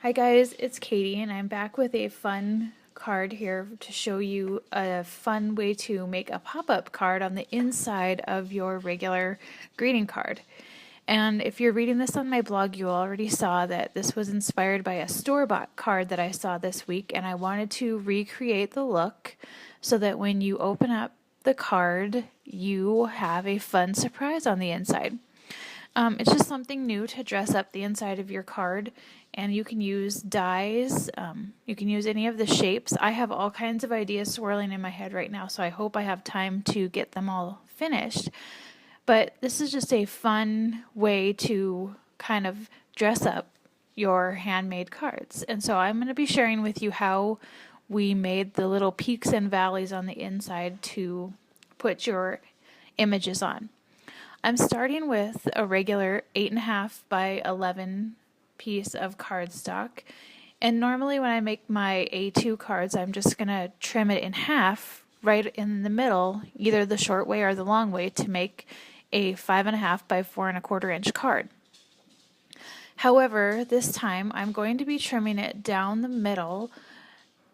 Hi guys, it's Katie and I'm back with a fun card here to show you a fun way to make a pop-up card on the inside of your regular greeting card. And if you're reading this on my blog, you already saw that this was inspired by a store-bought card that I saw this week, and I wanted to recreate the look so that when you open up the card, you have a fun surprise on the inside. It's just something new to dress up the inside of your card, and you can use dies, you can use any of the shapes. I have all kinds of ideas swirling in my head right now, so I hope I have time to get them all finished. But this is just a fun way to kind of dress up your handmade cards. And so I'm going to be sharing with you how we made the little peaks and valleys on the inside to put your images on. I'm starting with a regular 8.5 by 11 piece of cardstock, and normally when I make my A2 cards, I'm just going to trim it in half right in the middle, either the short way or the long way, to make a 5.5 by 4.25 inch card. However, this time I'm going to be trimming it down the middle,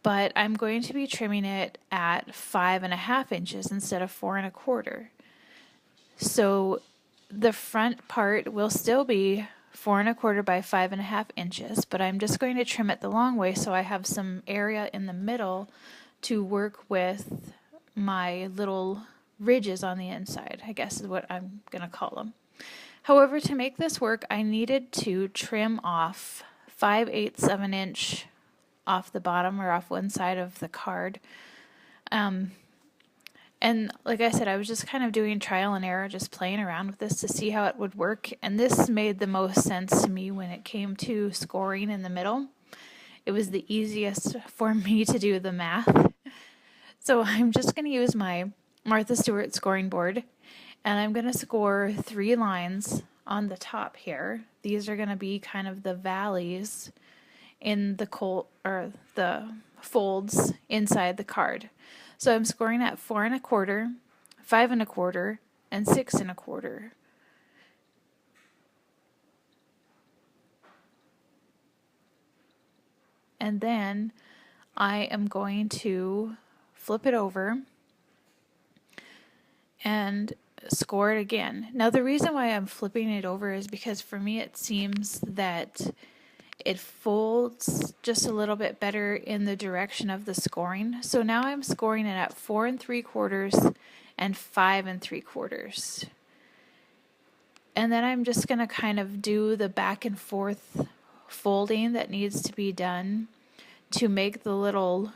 but I'm going to be trimming it at 5.5 inches instead of 4.25. So the front part will still be 4.25 by 5.5 inches, but I'm just going to trim it the long way so I have some area in the middle to work with my little ridges on the inside, I guess is what I'm going to call them. However, to make this work, I needed to trim off 5/8 of an inch off the bottom or off one side of the card. And like I said, I was just kind of doing trial and error, just playing around with this to see how it would work. And this made the most sense to me when it came to scoring in the middle. It was the easiest for me to do the math. So I'm just going to use my Martha Stewart scoring board, and I'm going to score 3 lines on the top here. These are going to be kind of the valleys in the the folds inside the card. So I'm scoring at 4.25, 5.25, and 6.25. And then I am going to flip it over and score it again. Now the reason why I'm flipping it over is because for me it seems that it folds just a little bit better in the direction of the scoring. So now I'm scoring it at 4.75 and 5.75. And then I'm just going to kind of do the back and forth folding that needs to be done to make the little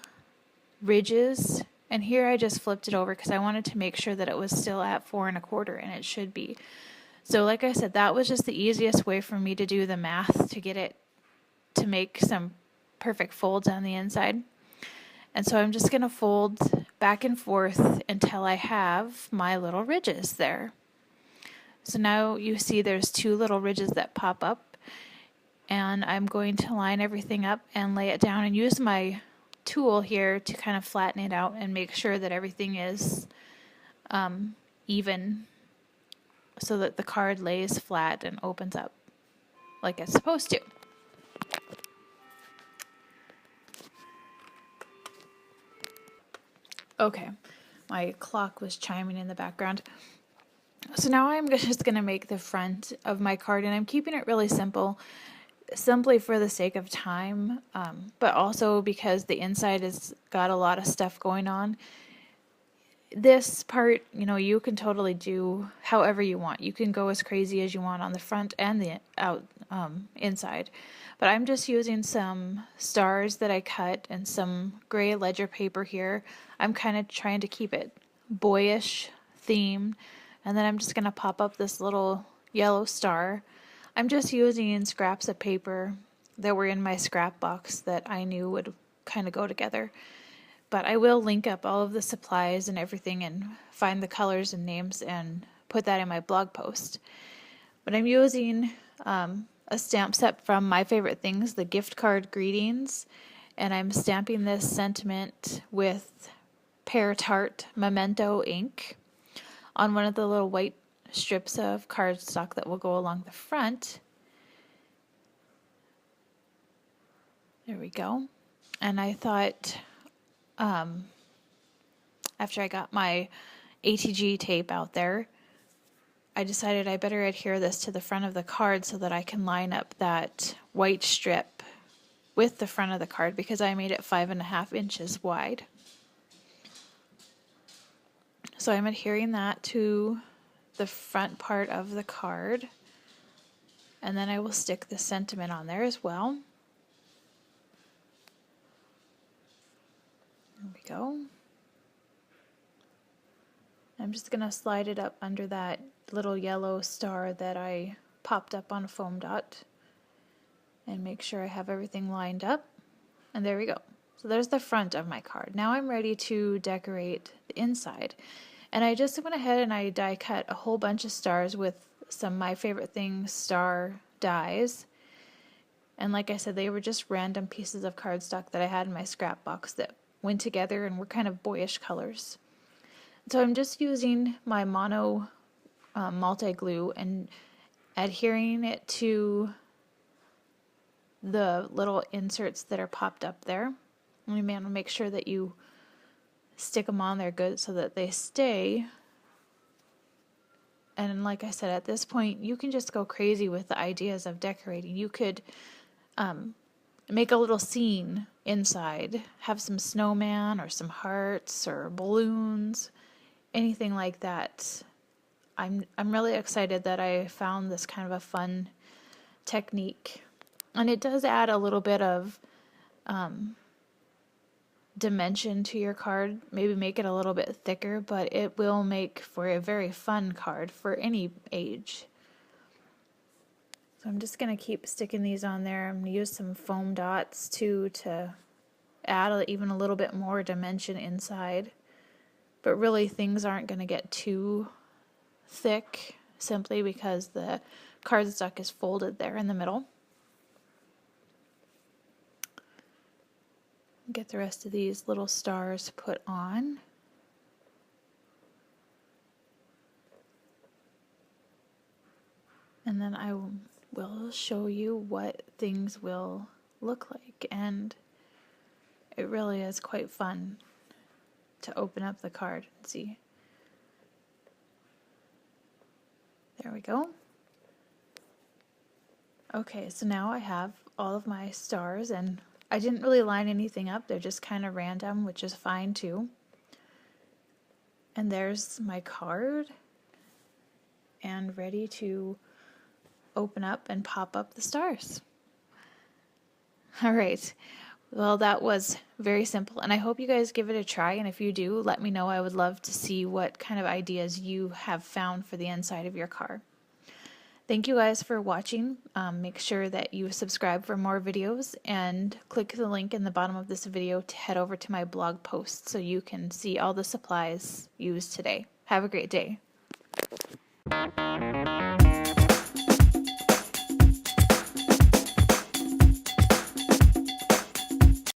ridges. And here I just flipped it over because I wanted to make sure that it was still at 4.25, and it should be. So like I said, that was just the easiest way for me to do the math to get it to make some perfect folds on the inside. And so I'm just going to fold back and forth until I have my little ridges there. So now you see there's 2 little ridges that pop up, and I'm going to line everything up and lay it down and use my tool here to kind of flatten it out and make sure that everything is even so that the card lays flat and opens up like it's supposed to. Okay, my clock was chiming in the background. So now I'm just going to make the front of my card, and I'm keeping it really simple, simply for the sake of time, but also because the inside has got a lot of stuff going on. This part, you can totally do however you want. You can go as crazy as you want on the front and the inside. But I'm just using some stars that I cut and some gray ledger paper here. I'm kind of trying to keep it boyish theme. And then I'm just going to pop up this little yellow star. I'm just using scraps of paper that were in my scrap box that I knew would kind of go together. But I will link up all of the supplies and everything and find the colors and names and put that in my blog post. But I'm using a stamp set from My Favorite Things, the gift card greetings, and I'm stamping this sentiment with Pear Tart Memento ink on one of the little white strips of cardstock that will go along the front. There we go. And I thought, after I got my ATG tape out there, I decided I better adhere this to the front of the card so that I can line up that white strip with the front of the card, because I made it 5.5 inches wide. So I'm adhering that to the front part of the card, and then I will stick the sentiment on there as well. There we go. I'm just going to slide it up under that little yellow star that I popped up on a foam dot and make sure I have everything lined up. And there we go. So there's the front of my card. Now I'm ready to decorate the inside. And I just went ahead and I die cut a whole bunch of stars with some My Favorite Things star dies. And like I said, they were just random pieces of cardstock that I had in my scrap box that went together and were kind of boyish colors. So I'm just using my mono multi-glue and adhering it to the little inserts that are popped up there. And you want to make sure that you stick them on there good so that they stay. And like I said, at this point, you can just go crazy with the ideas of decorating. You could make a little scene inside, have some snowman or some hearts or balloons, anything like that. I'm really excited that I found this kind of a fun technique. And it does add a little bit of dimension to your card, maybe make it a little bit thicker, but it will make for a very fun card for any age. So I'm just going to keep sticking these on there. I'm going to use some foam dots too to add even a little bit more dimension inside. But really things aren't going to get too thick simply because the cardstock is folded there in the middle. Get the rest of these little stars put on. And then I will show you what things will look like. And it really is quite fun to open up the card and see. There we go. Okay, so now I have all of my stars, and I didn't really line anything up. They're just kind of random, which is fine too. And there's my card, and ready to open up and pop up the stars. All right. Well, that was very simple, and I hope you guys give it a try, and if you do, let me know. I would love to see what kind of ideas you have found for the inside of your card. Thank you guys for watching. Make sure that you subscribe for more videos, and click the link in the bottom of this video to head over to my blog post so you can see all the supplies used today. Have a great day.